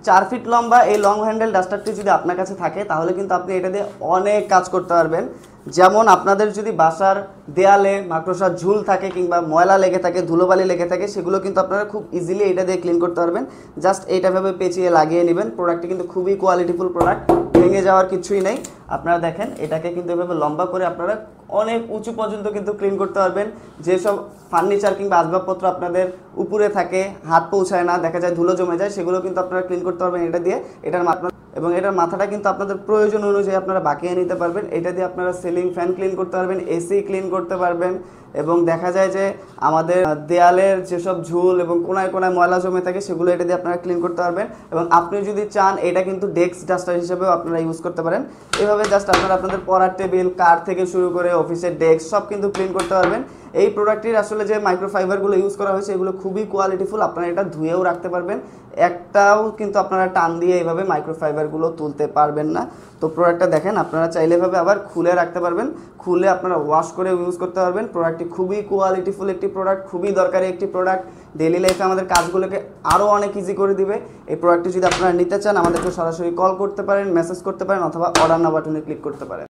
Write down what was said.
4 fit লম্বা এই long handle ডাস্টারটি যদি আপনার কাছে থাকে তাহলে কিন্তু আপনি এটা দিয়ে অনেক কাজ করতে পারবেন। যেমন আপনাদের যদি বাসার দেয়ালে মাকড়সার ঝুল থাকে কিংবা ময়লা লেগে থাকে, ধুলোবালি লেগে থাকে, সেগুলো কিন্তু আপনারা খুব ইজিলি এটা দিয়ে ক্লিন করতে পারবেন। জাস্ট এইটাভাবে পেঁচিয়ে লাগিয়ে নেবেন। প্রোডাক্টটি কিন্তু খুবই কোয়ালিটিফুল প্রোডাক্ট, ভেঙে যাওয়ার কিছুই নেই। আপনারা দেখেন এটাকে কিন্তু এভাবে লম্বা করে আপনারা অনেক উঁচু পর্যন্ত কিন্তু ক্লিন করতে পারবেন। যেসব ফার্নিচার কিংবা আসবাবপত্র আপনাদের উপরে থাকে, হাত পৌঁছায় না, দেখা যায় ধুলো জমে যায়, সেগুলো কিন্তু আপনারা ক্লিন করতে পারবেন এটা দিয়ে। এবং এটার মাথাটা কিন্তু আপনাদের প্রয়োজন অনুযায়ী আপনারা বাঁকিয়ে নিতে পারবেন। এটা দিয়ে আপনারা সিলিং ফ্যান ক্লিন করতে পারবেন, এসি ক্লিন করতে পারবেন। এবং দেখা যায় যে আমাদের দেয়ালের যেসব ঝুল এবং কোনায় কোনায় ময়লা জমে থাকে সেগুলো এটা দিয়ে আপনারা ক্লিন করতে পারবেন। এবং আপনি যদি চান এটা কিন্তু ডেস্ক ডাস্টার হিসেবেও আপনারা ইউজ করতে পারেন। এভাবে জাস্ট আপনারা আপনাদের পড়ার টেবিল, কার থেকে শুরু করে অফিসের ডেস্ক সব কিন্তু ক্লিন করতে পারবেন। এই প্রোডাক্টটির আসলে যে মাইক্রোফাইবারগুলো ইউজ করা হয়েছে এগুলো খুবই কোয়ালিটিফুল। আপনারা এটা ধুয়েও রাখতে পারবেন, একটাও কিন্তু আপনারা টান দিয়ে এইভাবে মাইক্রোফাইবারগুলো তুলতে পারবেন না। তো প্রোডাক্টটা দেখেন, আপনারা চাইলে এভাবে আবার খুলে রাখতে পারবেন, খুলে আপনারা ওয়াশ করে ইউজ করতে পারবেন। প্রোডাক্টটি খুবই কোয়ালিটিফুল একটি প্রোডাক্ট, খুবই দরকারি একটি প্রোডাক্ট। ডেইলি লাইফে আমাদের কাজগুলোকে আরও অনেক ইজি করে দিবে। এই প্রোডাক্টটি যদি আপনারা নিতে চান আমাদেরকে সরাসরি কল করতে পারেন, মেসেজ করতে পারেন অথবা অর্ডার নাও বাটনে ক্লিক করতে পারেন।